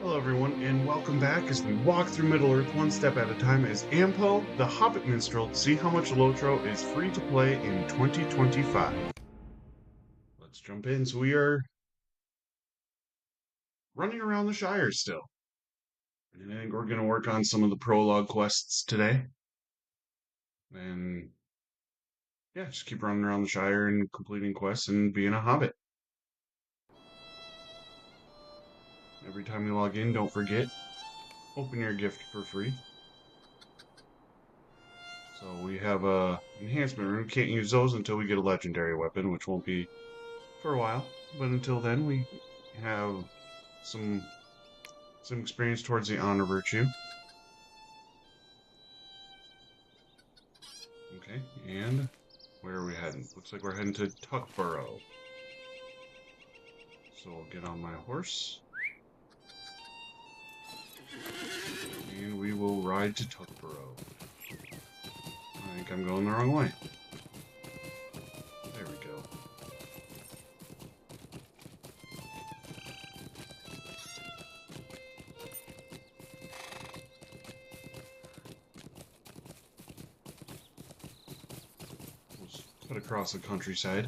Hello, everyone, and welcome back as we walk through Middle-earth one step at a time as Ampo, the Hobbit Minstrel, to see how much LOTRO is free to play in 2025. Let's jump in. So we are running around the Shire still. And I think we're going to work on some of the prologue quests today. And yeah, just keep running around the Shire and completing quests and being a Hobbit. Every time you log in, don't forget, open your gift for free. So we have a enhancement room. Can't use those until we get a legendary weapon, which won't be for a while. But until then, we have some some experience towards the honor virtue. Okay, and where are we heading? Looks like we're heading to Tuckborough. So I'll get on my horse. And we will ride to Tuckborough. I think I'm going the wrong way. There we go. Let's cut across the countryside.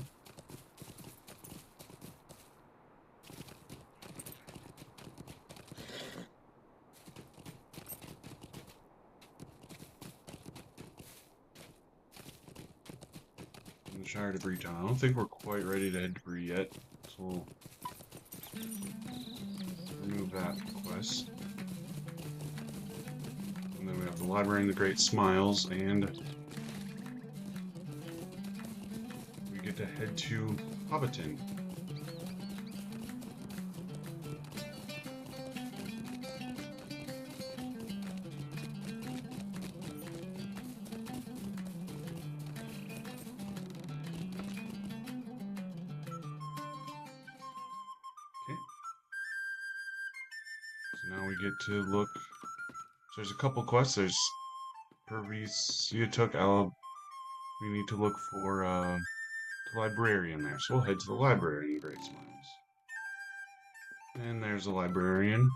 In the Shire to Breetown. I don't think we're quite ready to head to Bree yet, so we'll remove that quest. And then we have the Library and the Great Smiles, and we get to head to Hobbiton. Okay. So now we get to look. So there's a couple quests. There's Pervisia took we need to look for the librarian there. So we'll head to the library in Great Smiles. And there's the librarian.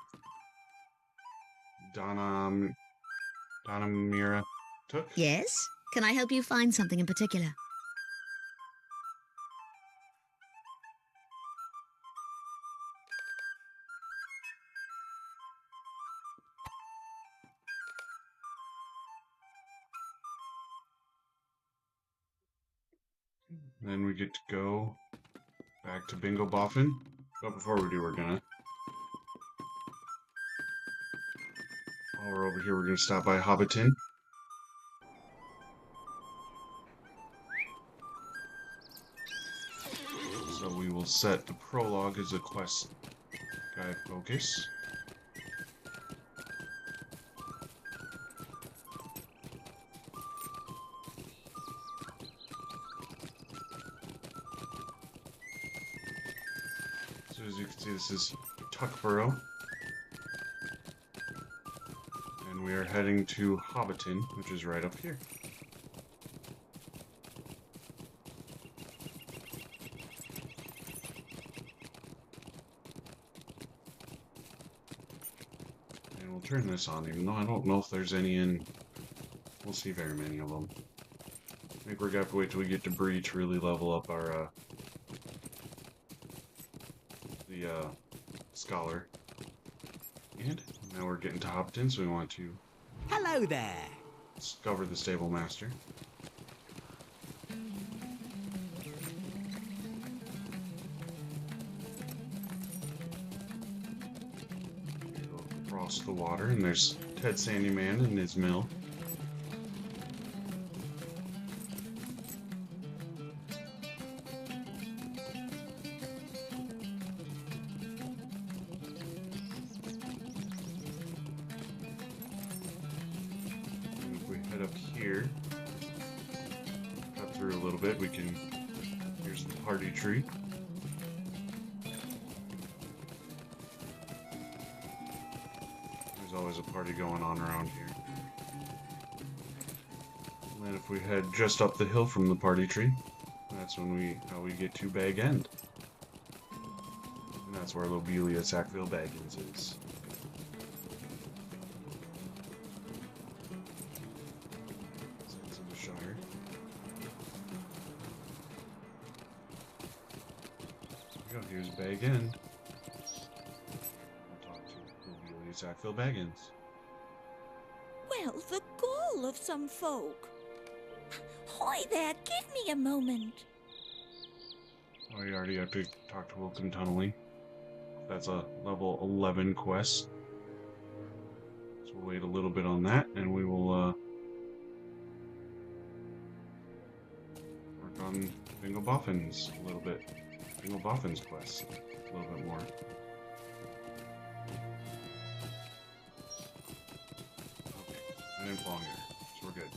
Donna Mira took. Yes? Can I help you find something in particular? Then we get to go back to Bingo Boffin. But before we do, while we're over here, we're gonna stop by Hobbiton. So we will set the prologue as a quest guide focus. So as you can see, this is Tuckborough. And we are heading to Hobbiton, which is right up here. And we'll turn this on, even though I don't know if there's any in... We'll see very many of them. I think we're gonna have to wait till we get to Bree to really level up our, scholar. And now we're getting to Hobbiton, so we want to... Hello there! Discover the stable master. Go across the water, and there's Ted Sandyman and his mill. Up here, cut through a little bit, we can, here's the party tree. There's always a party going on around here. And then if we head just up the hill from the party tree, that's how we get to Bag End. And that's where Lobelia Sackville Baggins is. There's Bag End. We'll talk to Cordelia Sackville Baggins. Well, the gall of some folk. Hi there, give me a moment. Oh, you already have to talk to Wilton Tunneling. That's a level 11 quest. So we'll wait a little bit on that, and we will work on Bingo Boffins a little bit. Bingo Boffins quest a little bit more. Okay, I didn't fall here, so we're good.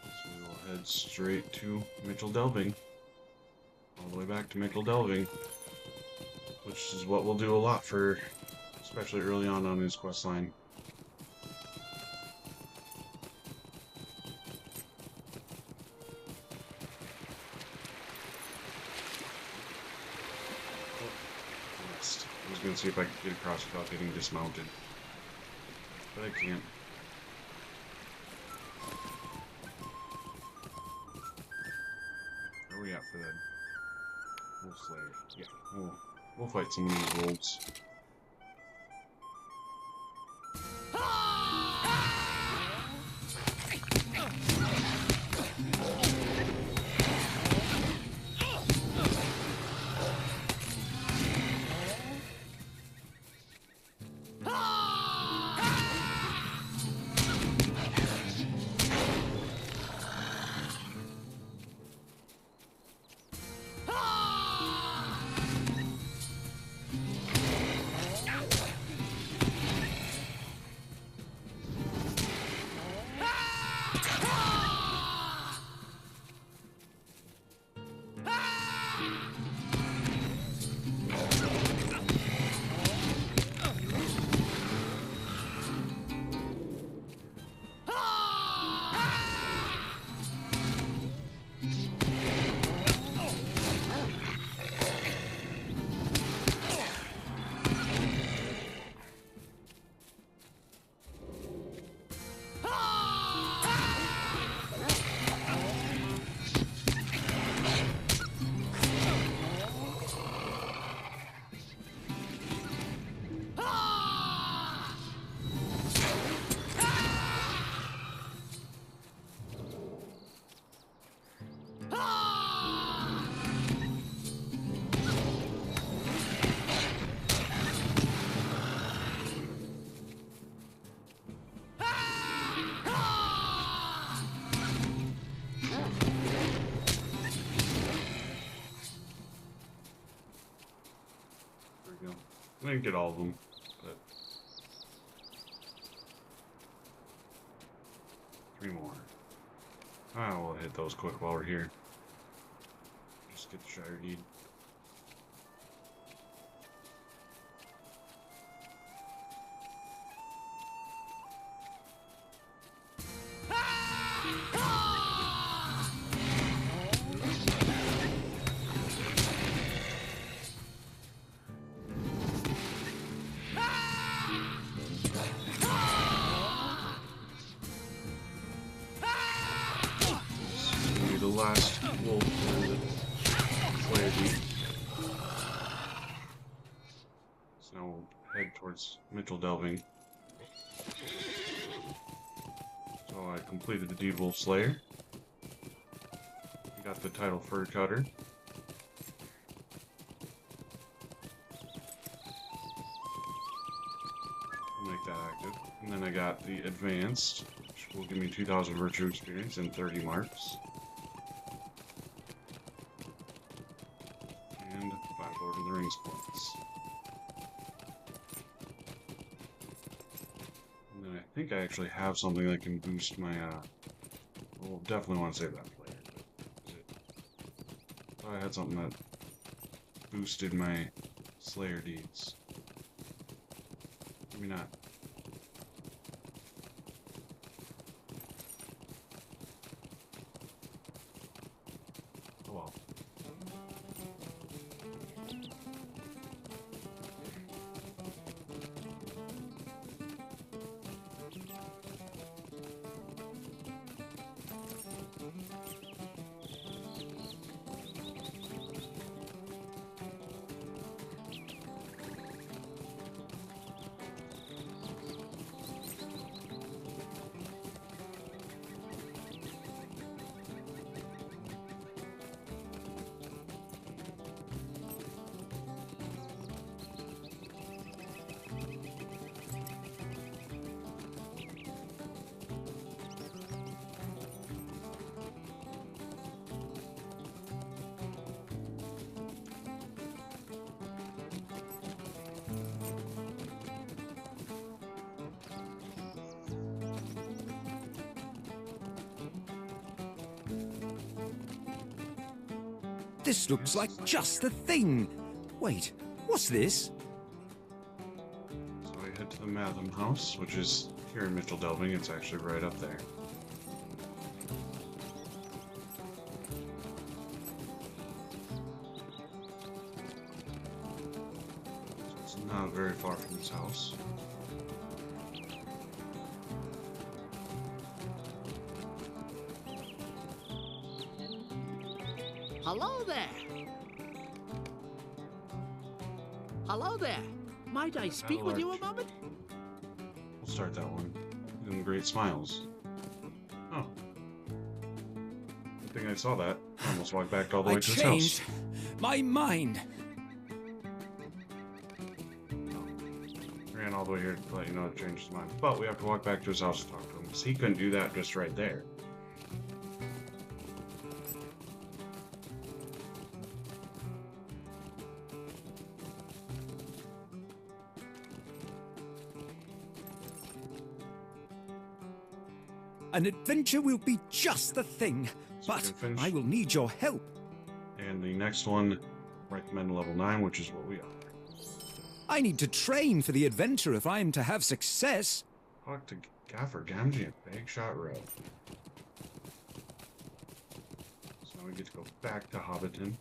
So we will head straight to Mitchell Delving. All the way back to Mitchell Delving. Which is what we'll do a lot for, especially early on his quest line. I was going to see if I could get across without getting dismounted. But I can't. Where are we at for that? Wolf Slayer. Yeah, we'll fight some of these wolves. I didn't get all of them, but 3 more. Ah, we'll hit those quick while we're here. Just get the Shire Deed. The last wolf and the Slayer Deed. So now we'll head towards Mitchell Delving. So I completed the Deed Wolf Slayer. Got the title Fur Cutter. I'll make that active. And then I got the Advanced, which will give me 2,000 Virtue Experience and 30 marks. And 5 Lord of the Rings points. And then I think I actually have something that can boost my, well, definitely want to save that player, but is it? Thought I had something that boosted my Slayer deeds. Maybe not. Oh well. This looks like just the thing. Wait, what's this? So we head to the Matham house, which is here in Mitchell Delving. It's actually right up there. So it's not very far from his house. Hello there. Hello there. Might I speak with you a moment? We'll start that one. Give him great smiles. Oh. Good thing I saw that. I almost walked back all the I way to his changed house. my mind. Ran all the way here to let you know it changed his mind. But we have to walk back to his house to talk to him, because he couldn't do that just right there. An adventure will be just the thing, So we but can finish. I will need your help. And the next one, recommend level 9, which is what we are. I need to train for the adventure if I am to have success. Talk to Gaffer Gamgee at Bagshot Road. So now we get to go back to Hobbiton.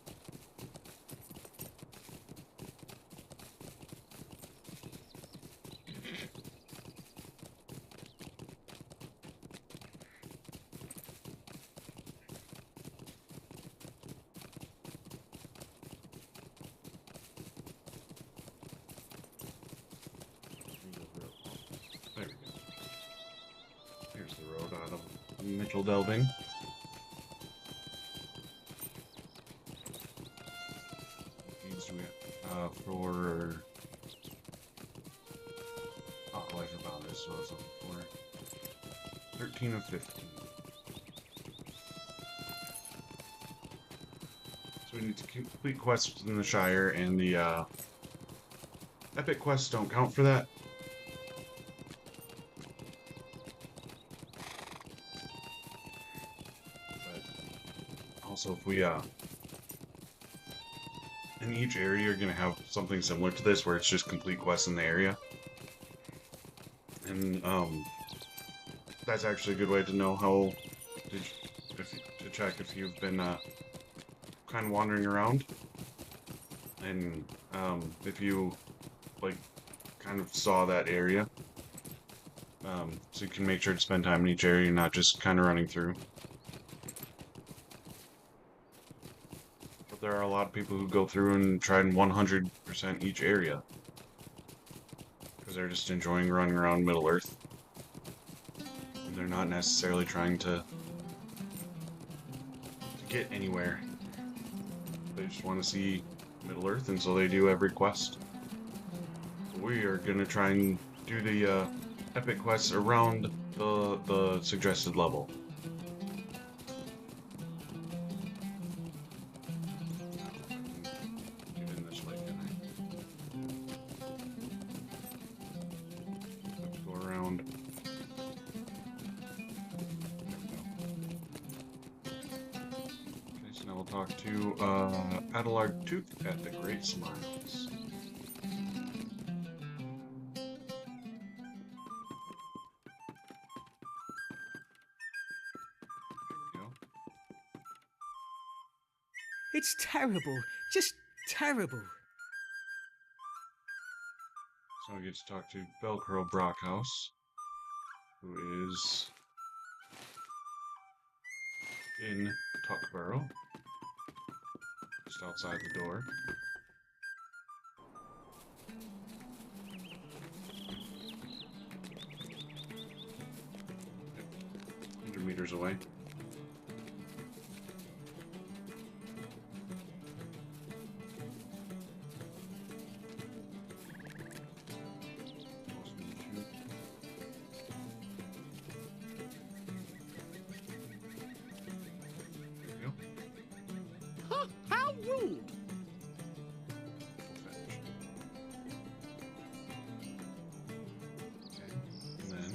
There we go. Here's the road out of Mitchell Delving. Needs to for life about this, so it's on for 13 of 15. So we need to complete quests within the Shire, and the epic quests don't count for that. But also, if we in each area, you're gonna have something similar to this, where it's just complete quests in the area, and that's actually a good way to know how to check if you've been kind of wandering around, and if you like kind of saw that area, so you can make sure to spend time in each area, not just kind of running through. But there are a lot of people who go through and try and 100% each area, because they're just enjoying running around Middle Earth. And they're not necessarily trying to get anywhere. They just want to see Middle Earth, and so they do every quest. So we are going to try and do the epic quests around the suggested level. Get in this way, can I? Have to go around. Okay, so now we'll talk to Adelard Tooth at the Great Smiles. There we go. It's terrible. Just terrible. So we get to talk to Velcro Brockhouse, who is in Tuckborough, just outside the door. 100 meters away. There we go. Huh, how rude! We'll finish. Okay, and then,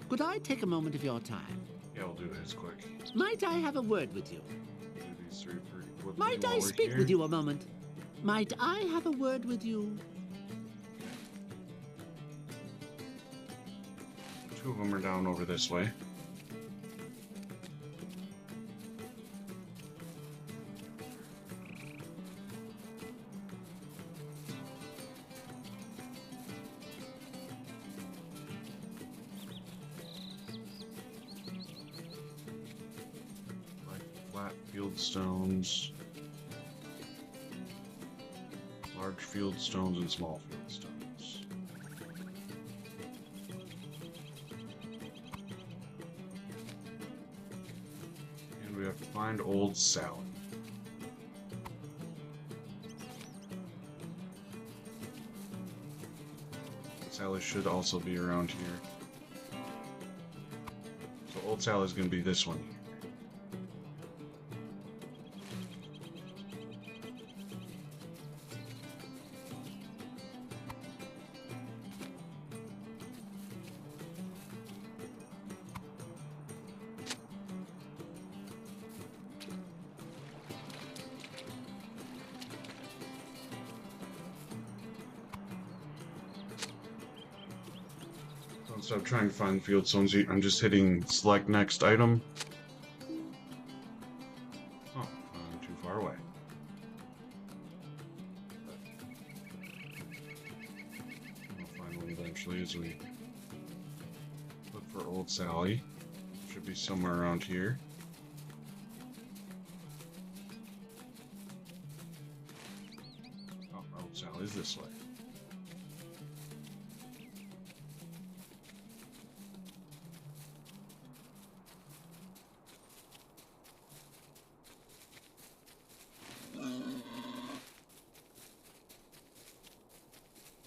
Could I take a moment of your time? yeah, we'll do this quick. Might I have a word with you? Do these three per Might While I we're speak here. with you a moment? Might I have a word with you? Two of them are down over this way. Like flat field stones, large field stones, and small field stones. And we have to find old Sally. Sally should also be around here. So old Sally's gonna be this one here. Instead of trying to find field stones, I'm just hitting select next item. Oh, I'm too far away. I'll find one eventually as we look for old Sally. Should be somewhere around here. Oh, old Sally's this way.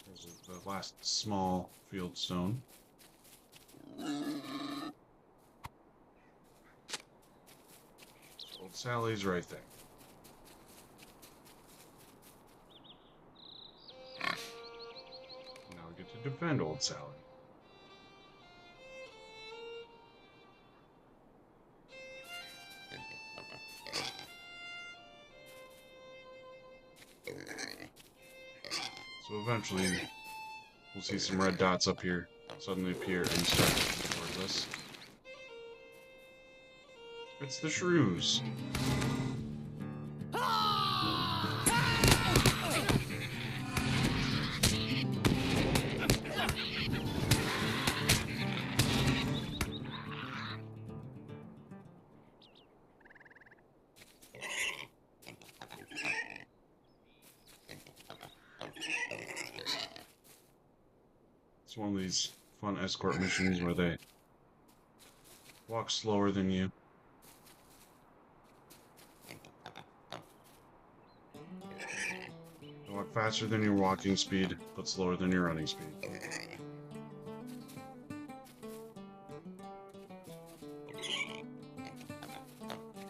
There's the last small field stone. Old Sally's right there. Now we get to defend old Sally. So eventually, we'll see some red dots up here suddenly appear and start moving towards us. It's the shrews. It's one of these fun escort missions where they walk slower than you. They walk faster than your walking speed, but slower than your running speed.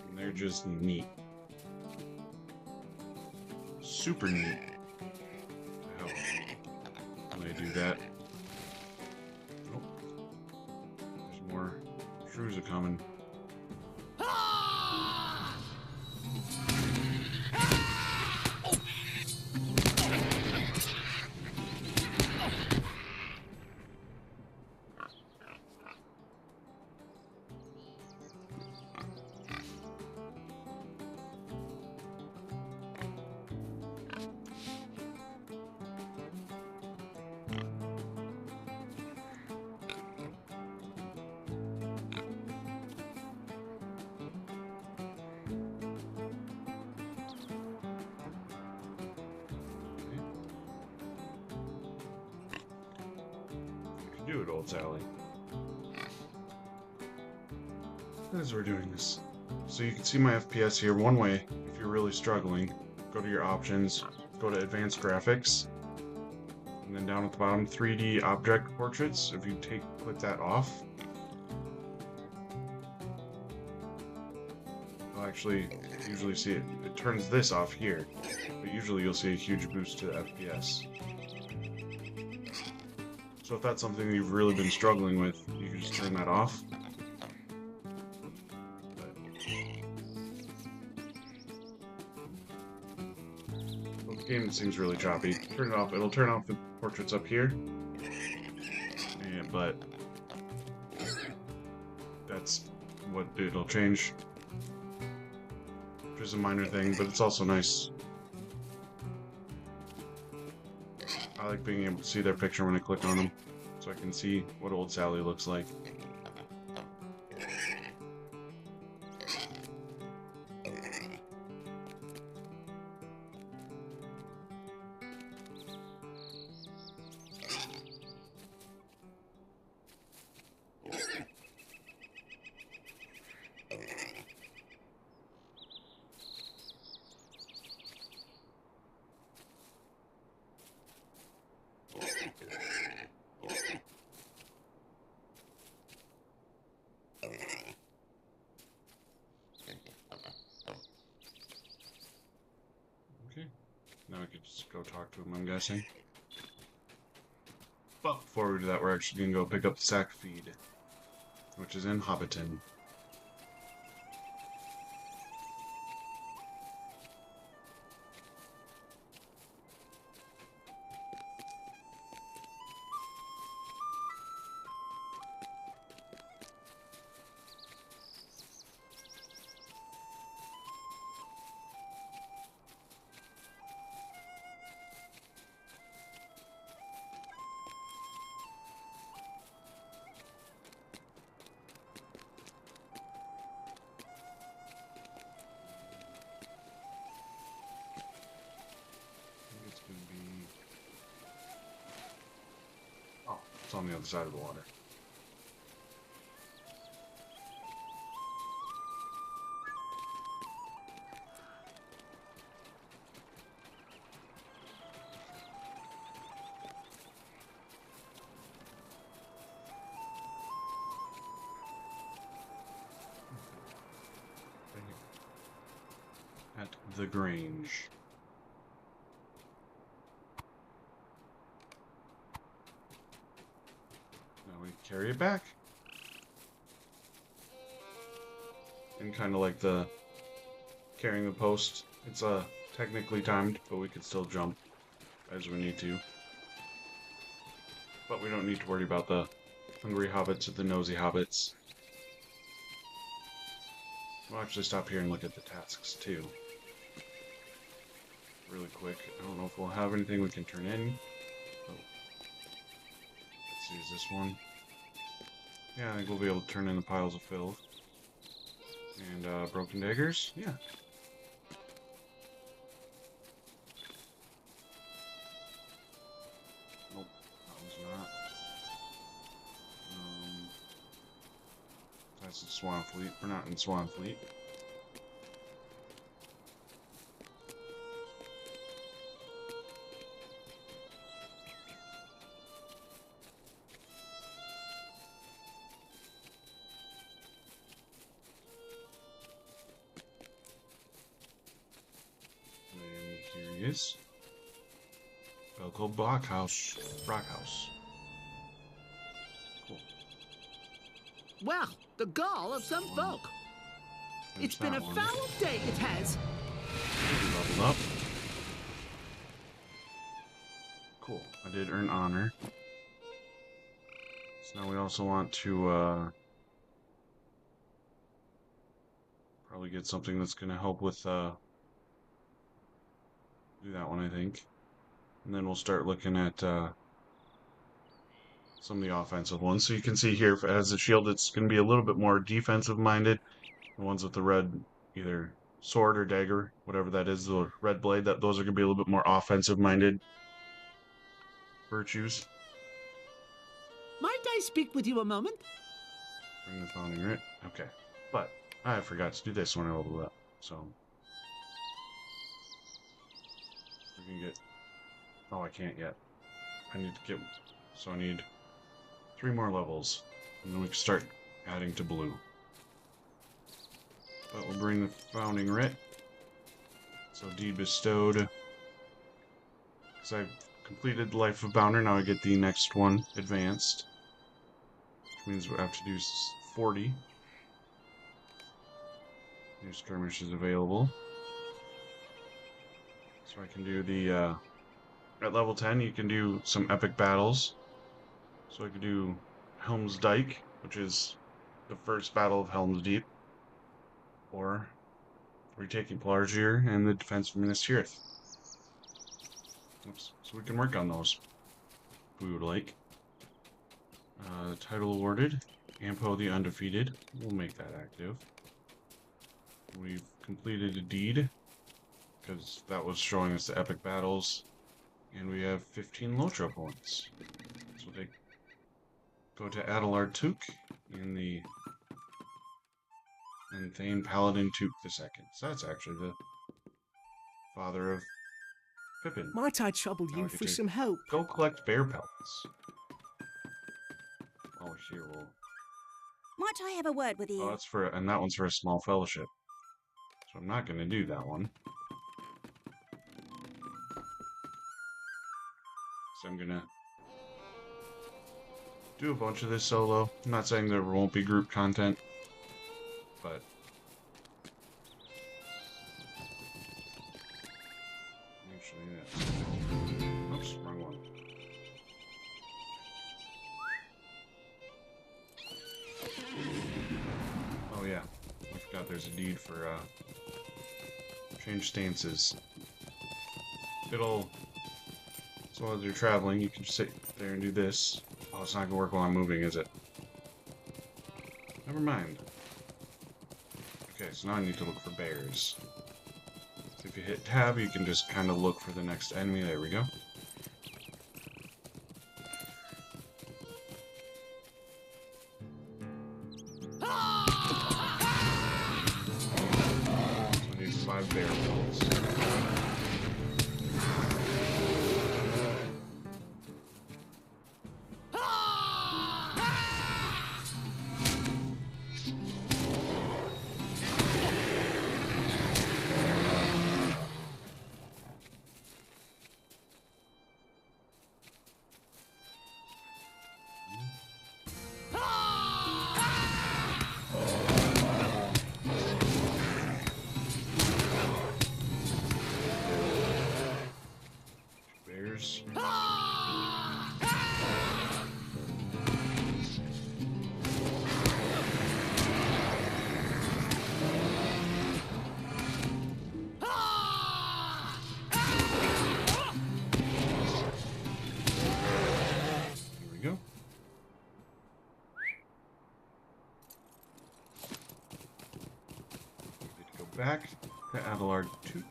And they're just neat. Super neat. How they do that. Oh. There's more shrews are coming. Do it, old Sally. As we're doing this. So you can see my FPS here one way. If you're really struggling, go to your options, go to advanced graphics, and then down at the bottom, 3D object portraits. If you click that off, you'll actually usually see it turns this off here, but usually you'll see a huge boost to the FPS. So if that's something you've really been struggling with, you can just turn that off. game seems really choppy. Turn it off. It'll turn off the portraits up here. But that's what it'll change. Which is a minor thing, but it's also nice. I like being able to see their picture when I click on them, so I can see what old Sally looks like. Okay, now we could just go talk to him, I'm guessing. But before we do that, we're actually going to go pick up the sack feed, which is in Hobbiton. It's going to be... Oh, it's on the other side of the water. At the Grange. Now we carry it back. And kind of like the carrying the post, it's technically timed, but we could still jump as we need to. But we don't need to worry about the hungry hobbits or the nosy hobbits. We'll actually stop here and look at the tasks too. Really quick. I don't know if we'll have anything we can turn in. Oh. Let's see, is this one? Yeah, I think we'll be able to turn in the piles of filth. And broken daggers? Yeah. Nope, that one's not. That's the Swan Fleet. We're not in Swan Fleet. And here he is. Belko Brockhouse. Cool. Well, the gall of some folk. There's It's been that a one. foul day, it has. Leveled up. Cool. I did earn honor. So now we also want to probably get something that's going to help with do that one, I think. And then we'll start looking at some of the offensive ones. So you can see here, as a shield, it's going to be a little bit more defensive-minded. The ones with the red, either sword or dagger, whatever that is, the red blade, those are going to be a little bit more offensive-minded virtues. Might I speak with you a moment? Bring the founding writ. Okay. But I forgot to do this when I leveled up. So we can get... Oh, I can't yet. I need to get... So I need 3 more levels. And then we can start adding to blue. But we'll bring the founding writ. So deed bestowed. Because I've completed Life of Bounder, now I get the next one advanced. Which means we have to do 40. New skirmish is available. So I can do the, at level 10, you can do some epic battles. So I could do Helm's Dyke, which is the first battle of Helm's Deep, or retaking Pelargir and the defense of Minas Tirith. Oops. So we can work on those if we would like. Title awarded. Ampo the Undefeated. We'll make that active. We've completed a deed, because that was showing us the epic battles. And we have 15 LOTRO points. So they go to Adelard Took in the and Thane Paladin Took the Second. So that's actually the father of Pippin. Might I trouble Now you I get for to some help? Go collect bear pelts. Oh, here we'll. Might I have a word with you? Oh, that's for, and that one's for a small fellowship. So I'm not going to do that one. So I'm going to do a bunch of this solo. I'm not saying there won't be group content, but actually, yeah. Oops, wrong one. Oh yeah, I forgot there's a deed for change stances. So as you're traveling, you can sit there and do this. Oh, it's not gonna work while I'm moving, is it? Never mind. Okay, so now I need to look for bears. So if you hit tab, you can just kind of look for the next enemy. There we go. So I need 5 bear pelts. Bears. Here we go. We need to go back to Adelard 2.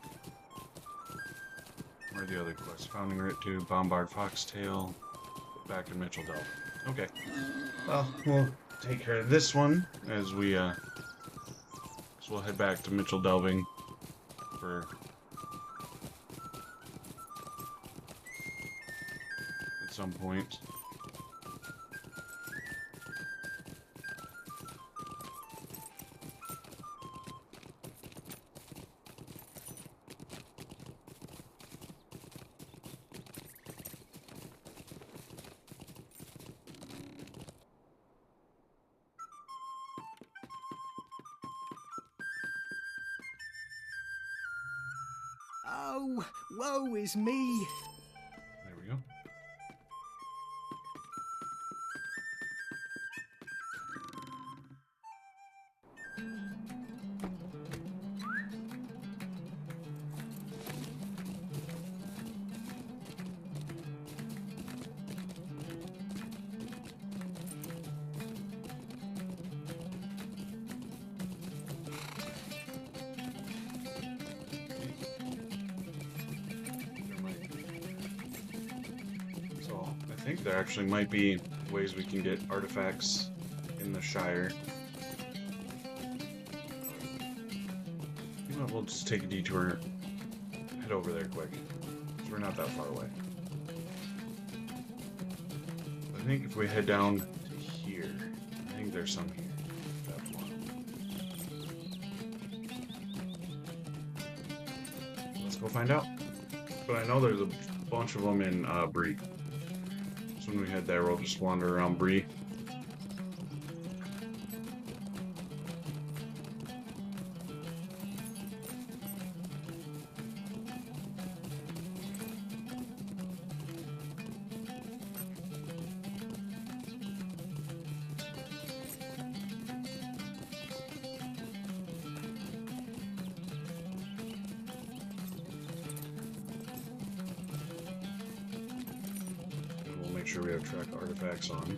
Where are the other quests? Founding Writ 2, Bombard Foxtail, back in Mitchell Delve. Okay. Well, we'll take care of this one as we, so we'll head back to Mitchell Delving for at some point. Oh, woe is me. There we go. So I think there actually might be ways we can get artifacts in the Shire. You know what, we'll just take a detour, head over there quick, 'cause we're not that far away. I think if we head down to here, I think there's some here. That's one. Let's go find out. But I know there's a bunch of them in Bree. So when we head there, we'll just wander around Bree. make sure we have track artifacts on.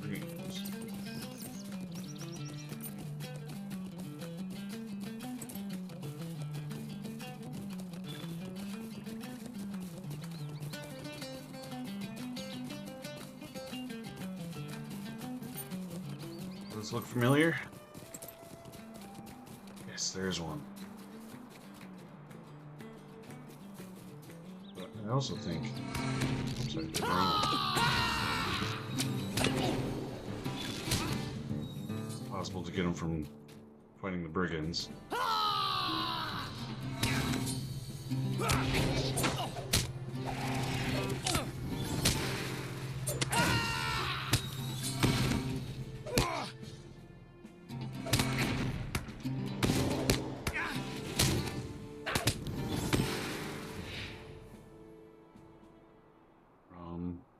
Greens. Does this look familiar? Yes, there's one. But I also think... Oops, I did the wrong one. It's possible to get them from fighting the brigands.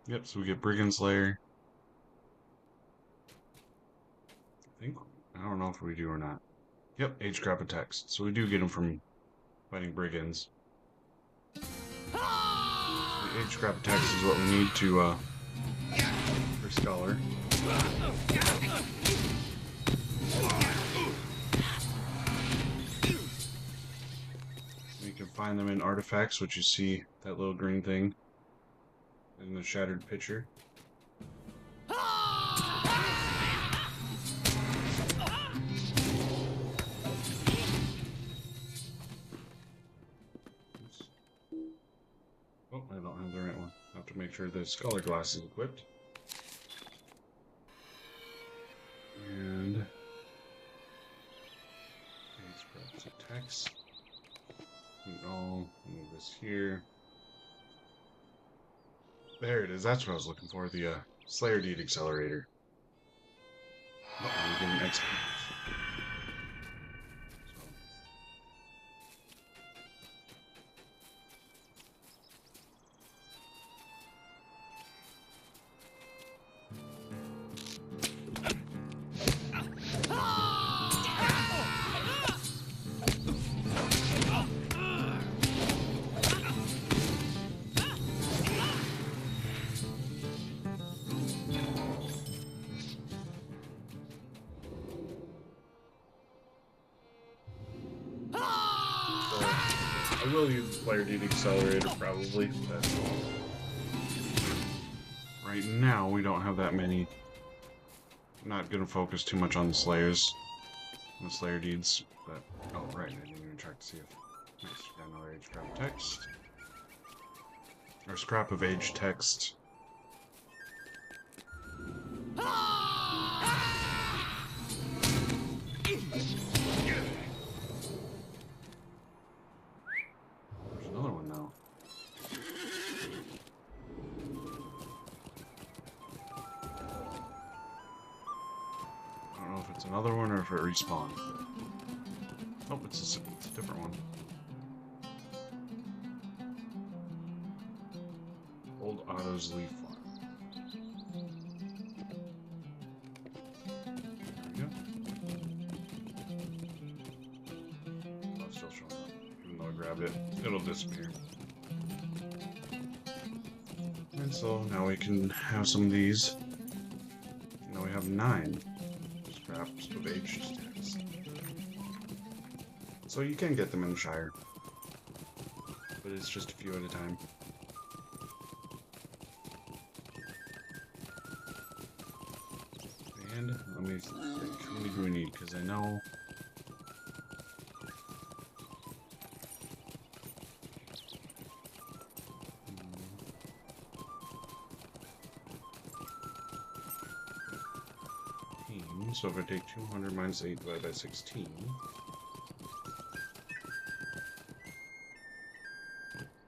Yep, so we get Brigand Slayer. I don't know if we do or not. Yep, Age Scrap of Text. So we do get them from fighting brigands. The Age Scrap of Text is what we need to, for Scholar. We can find them in artifacts, which you see that little green thing in the shattered pitcher. Oh, I don't have the right one. I have to make sure the Scholar Glass is equipped. And... Scraps of text. No, move this here. There it is, that's what I was looking for, the Slayer Deed Accelerator. Oh, I'm getting XP. I will use the Slayer Deed Accelerator probably, but right now we don't have that many. I'm not gonna focus too much on the Slayers, the Slayer Deeds, but oh right, I didn't even check to see if nice, got another Age Scrap of Text. Or Scrap of Age Text. Another one, or if it respawns. Oh, it's a different one. Old Otto's Leaf Farm. There we go. Oh, it's still showing up. Even though I grabbed it, it'll disappear. And so now we can have some of these. Now we have 9. Scraps of Age Text. So you can get them in the Shire, but it's just a few at a time. And let me think, how many do we need? Because I know... So if I take 200 minus 8 divided by 16...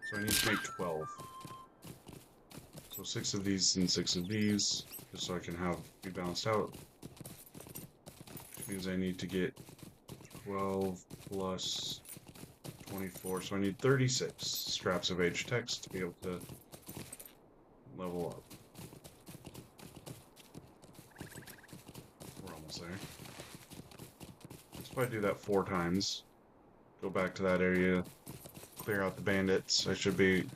So I need to make 12. So 6 of these and 6 of these, just so I can be balanced out. Which means I need to get 12 plus 24, so I need 36 scraps of Age Text to be able to level up. apples there. Let's probably do that 4 times. Go back to that area, clear out the bandits. Should need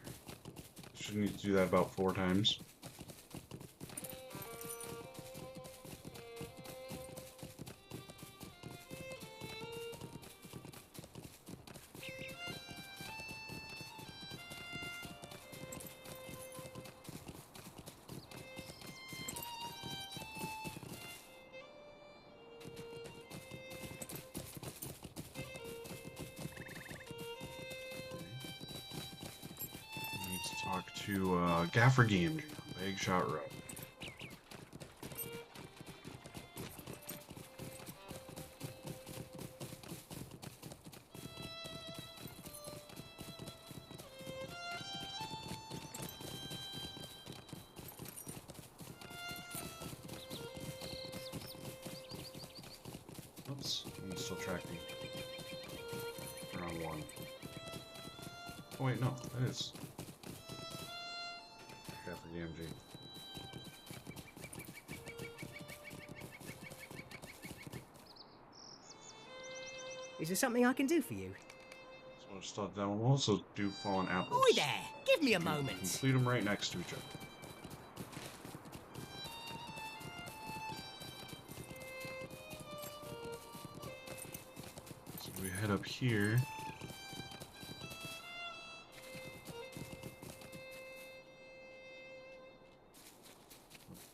to do that about 4 times. Talk to Gaffer Game on Big Shot Road. Oops, I'm still tracking. Round 1. Oh wait, no, that is for the MG. Is there something I can do for you? So I'll start that one. We'll also do fallen apples. Oi there! Give me a moment. Complete them right next to each other. So we head up here.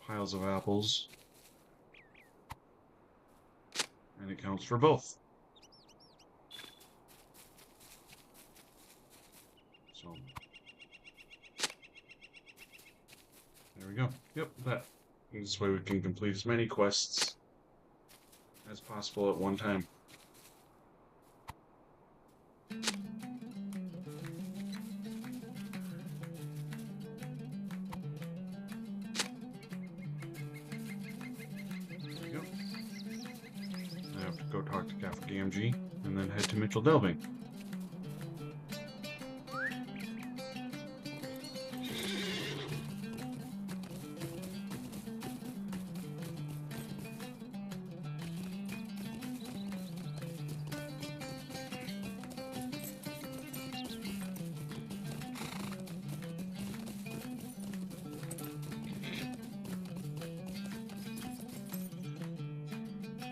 Piles of apples. And it counts for both. So there we go. Yep, this way we can complete as many quests as possible at one time. Go talk to Gaffer DMG, and then head to Mitchell Delving.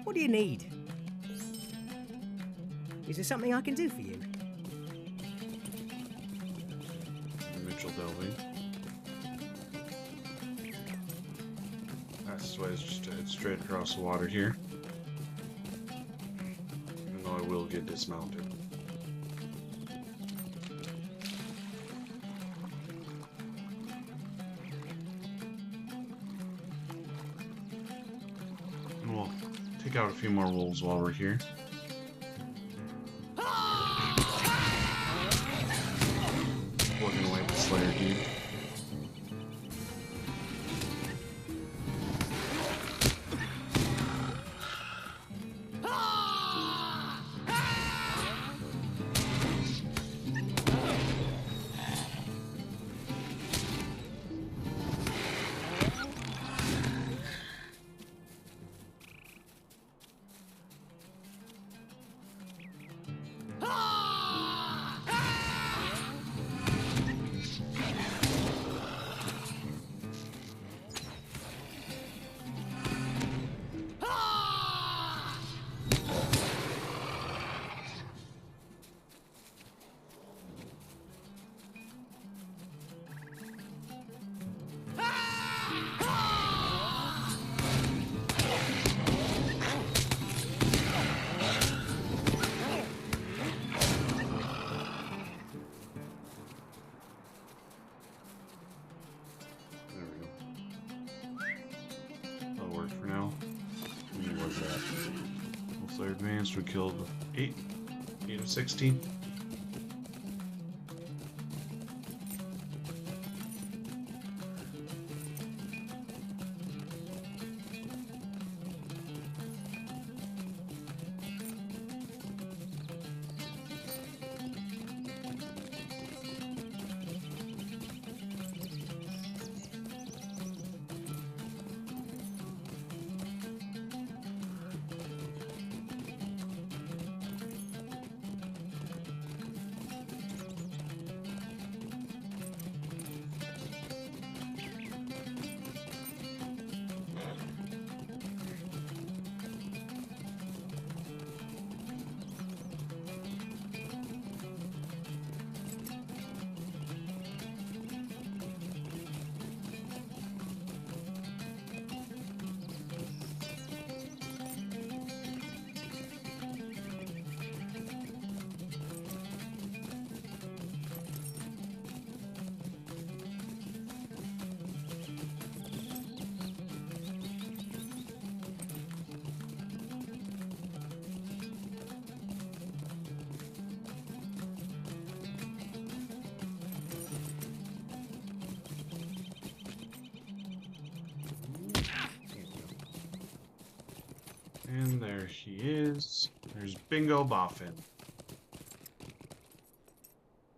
What do you need? Is there something I can do for you? Mitchell Delving. Fastest way is just to head straight across the water here. Even though I will get dismounted. And we'll take out a few more wolves while we're here. Plugging away the Slayer dude. Advanced, we killed 8 of 16. And there he is. There's Bingo Boffin.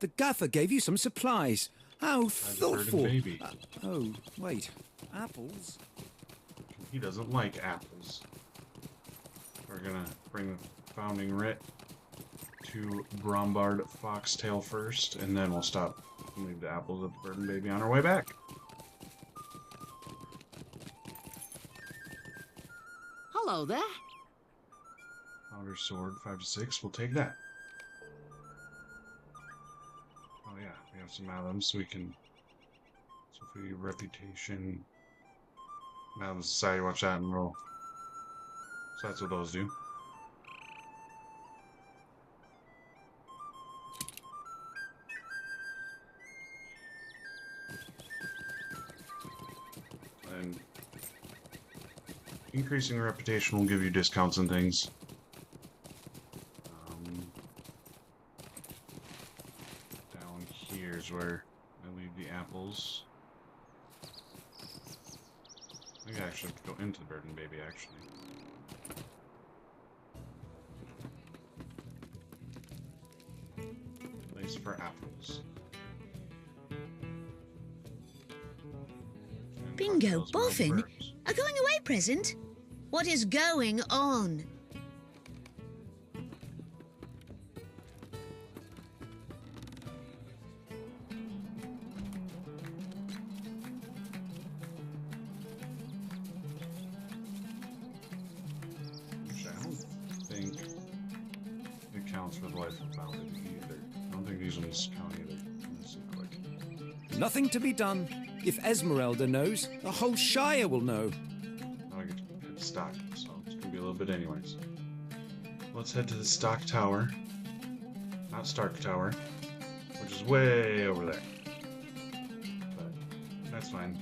The gaffer gave you some supplies. How That's Bird and thoughtful. Baby. Oh, wait. Apples? He doesn't like apples. We're gonna bring Founding Writ to Brombard Foxtail first, and then we'll stop and leave the apples at the Bird and Baby on our way back. Hello there. Outer Sword, 5 to 6. We'll take that. Oh yeah, we have some atoms, so we can. So if we reputation, Madam Society, watch that and roll. So that's what those do. And increasing your reputation will give you discounts and things. Down here's where I leave the apples. I think I actually have to go into the Bird and Baby, actually. Place for apples. And Bingo cocktails for Boffin? birds. A going away present? What is going on? Which I don't think it counts for the life of Founded either. I don't think these ones count either. Let's see quick. Nothing to be done. If Esmeralda knows, the whole Shire will know. Now I get to head to Stock, so it's gonna be a little bit anyways. Let's head to the Stock Tower. Not Stark Tower, which is way over there. But that's fine.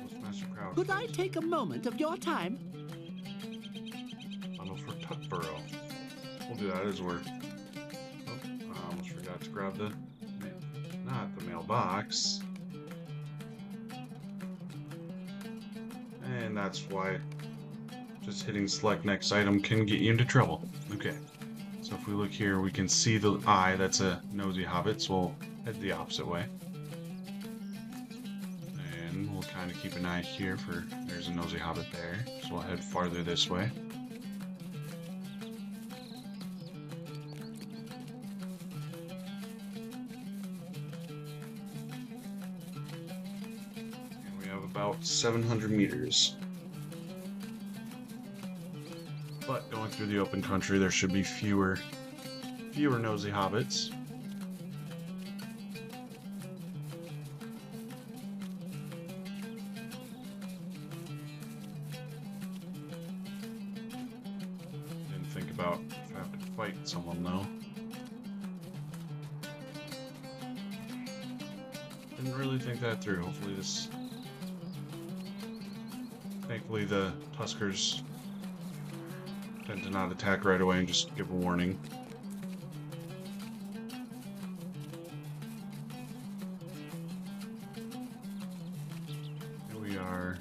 Postmaster Crowd. Could I take a moment of your time? Bundle for Tuckborough. We'll do that as we're. Oh, I almost forgot to grab the. Not the mailbox. And that's why just hitting select next item can get you into trouble. Okay. So if we look here, we can see the eye. That's a nosy hobbit, so we'll head the opposite way. And we'll kind of keep an eye here for. There's a nosy hobbit there. So we'll head farther this way. About 700 meters. But going through the open country, there should be fewer nosy hobbits. Didn't think about if I have to fight someone though. Didn't really think that through. Hopefully this. Thankfully, the Tuskers tend to not attack right away and just give a warning. Here we are,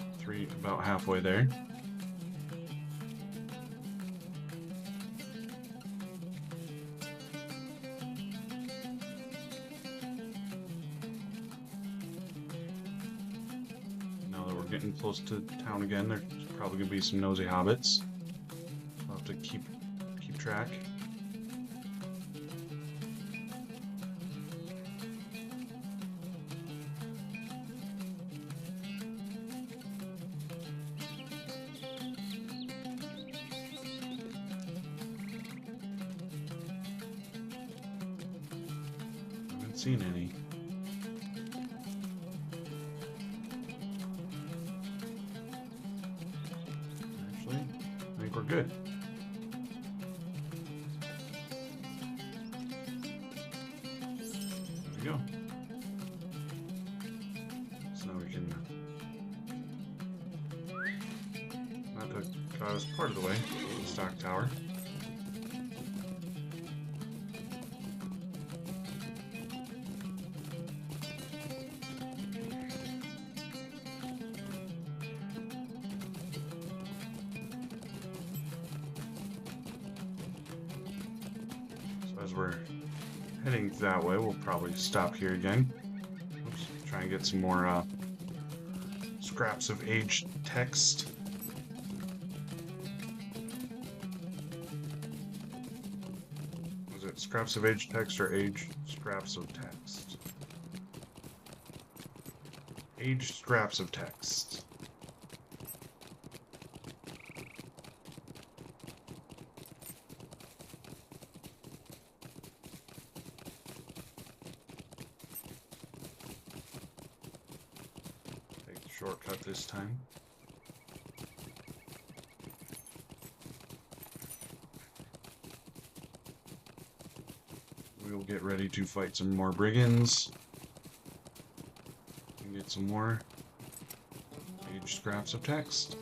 about halfway there. Getting close to town again. There's probably gonna be some nosy hobbits. I'll have to keep track. Haven't seen any. We're good. There we go. So now we can. That got us part of the way to the Stock Tower. As we're heading that way, we'll probably stop here again. Oops, try and get some more scraps of aged text. Was it scraps of aged text or aged scraps of text? Aged scraps of text. Take the shortcut this time. We'll get ready to fight some more brigands. And get some more aged scraps of text.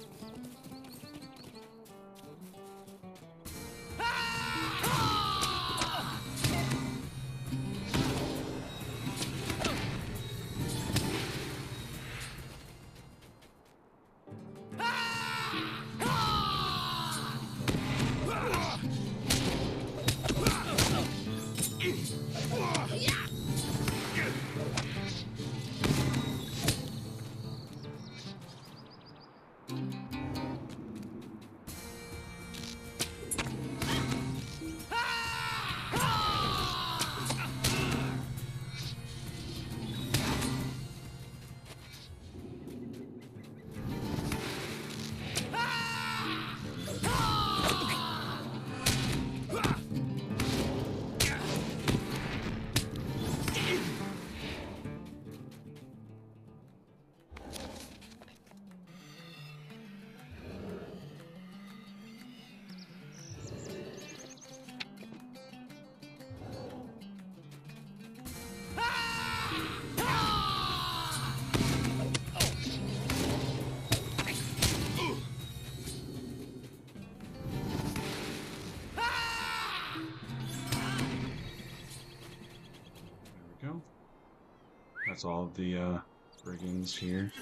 That's all of the brigands here.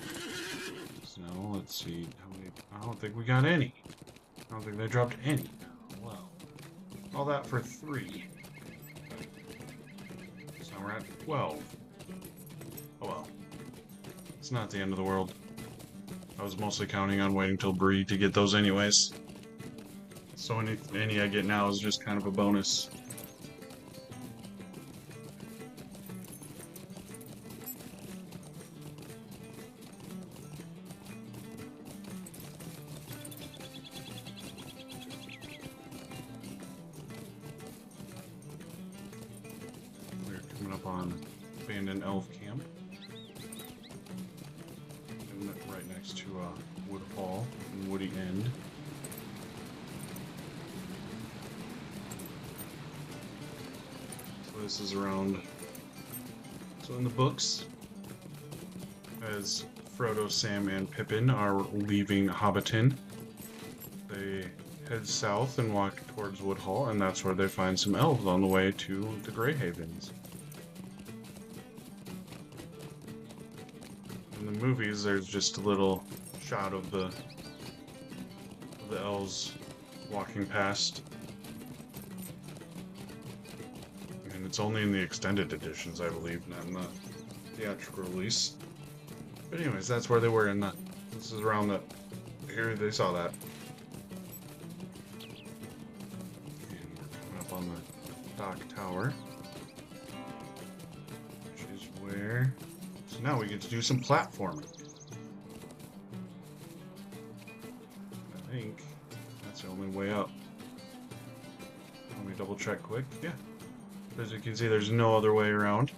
So let's see how many. I don't think we got any. I don't think they dropped any. Well, all that for 3. So we're at 12. Oh well. It's not the end of the world. I was mostly counting on waiting till Bree to get those anyways. So any I get now is just kind of a bonus. On abandoned elf camp, and right next to Wood Hall and Woody End. So this is around. So in the books, as Frodo, Sam, and Pippin are leaving Hobbiton, they head south and walk towards Wood Hall, and that's where they find some elves on the way to the Grey Havens. In the movies, there's just a little shot of the elves walking past, and it's only in the extended editions, I believe, not in the theatrical release. But anyways, that's where they were in the. This is around the. Here they saw that. And we're coming up on the dock tower, which is where. So now we get to do some platforming. I think that's the only way up. Let me double check quick. Yeah. As you can see, there's no other way around.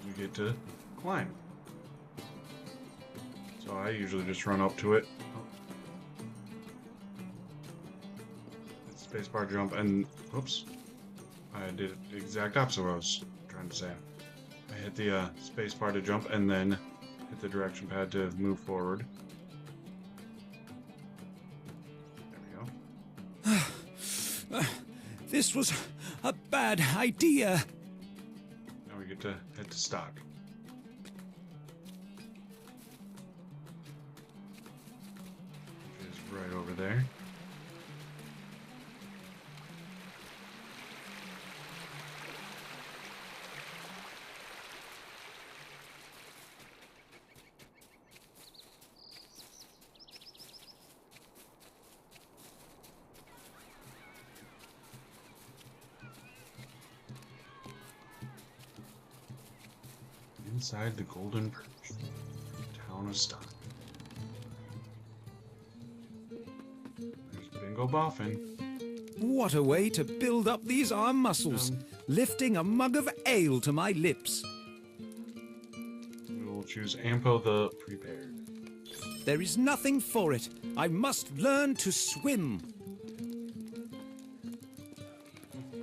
You get to climb. So I usually just run up to it. Spacebar jump and oops. I did the exact opposite of what I was trying to say. I hit the spacebar to jump and then hit the direction pad to move forward. There we go. This was a bad idea. Now we get to head to stock. Which is right over there. Inside the Golden Perch, town of Stein. There's Bingo Boffin. What a way to build up these arm muscles, lifting a mug of ale to my lips. We will choose Ampo the Prepared. There is nothing for it. I must learn to swim.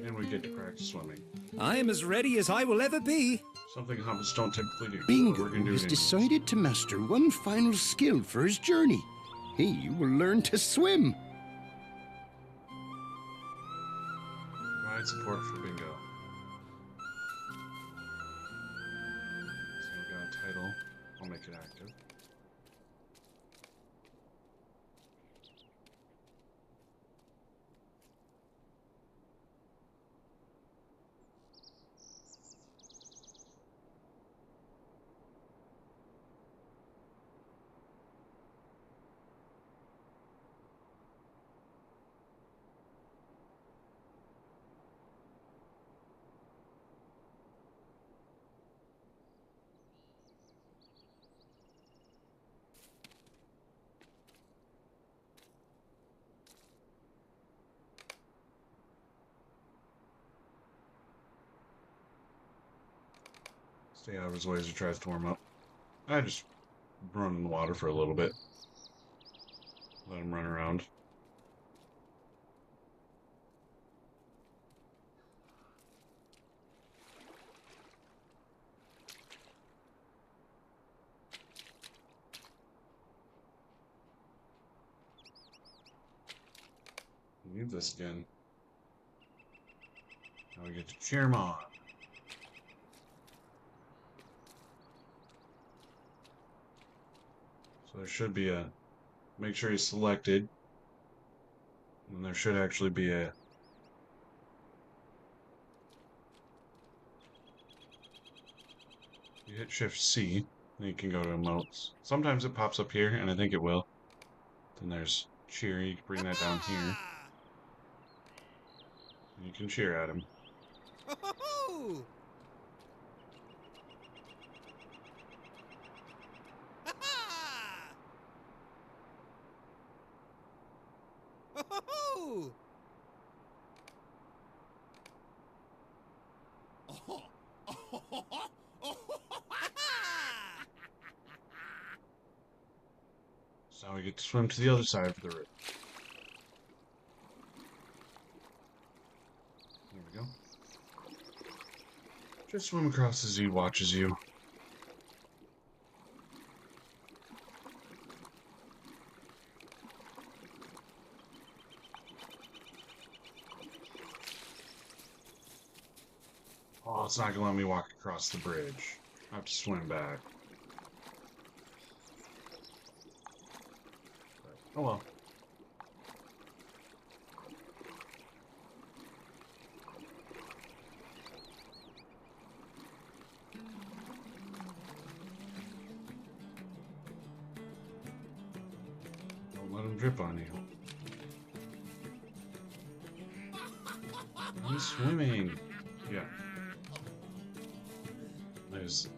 And we get to practice swimming. I am as ready as I will ever be. Something hobbits don't typically do. but Bingo we're gonna do has it anyways. decided to master one final skill for his journey. He will learn to swim. Provide support for Bingo. So we got a title. I'll make it active. Stay out of his way as he tries to warm up. I just run in the water for a little bit. Let him run around. Need this again. Now we get to cheer him on. So there should be a, make sure he's selected. And there should actually be a, you hit Shift C, then you can go to emotes. Sometimes it pops up here, and I think it will. Then there's cheer, you can bring that down here. And you can cheer at him. So now we get to swim to the other side of the river. There we go. Just swim across as he watches you. Oh, it's not gonna let me walk across the bridge. I have to swim back. But, oh well. Don't let him drip on you. He's swimming. Yeah. There's...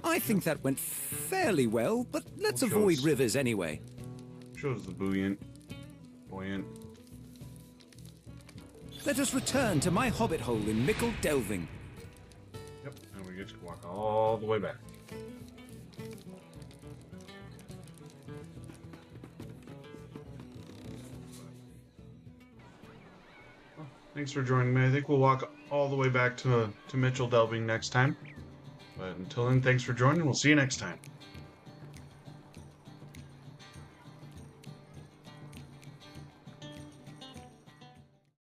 I think that went fairly well, but let's Well, avoid shows. rivers anyway. shows the buoyant. Let us return to my hobbit hole in Mickle Delving. Yep, and we get to walk all the way back. Well, thanks for joining me. I think we'll walk all the way back to Mitchell Delving next time. But until then, thanks for joining. We'll see you next time.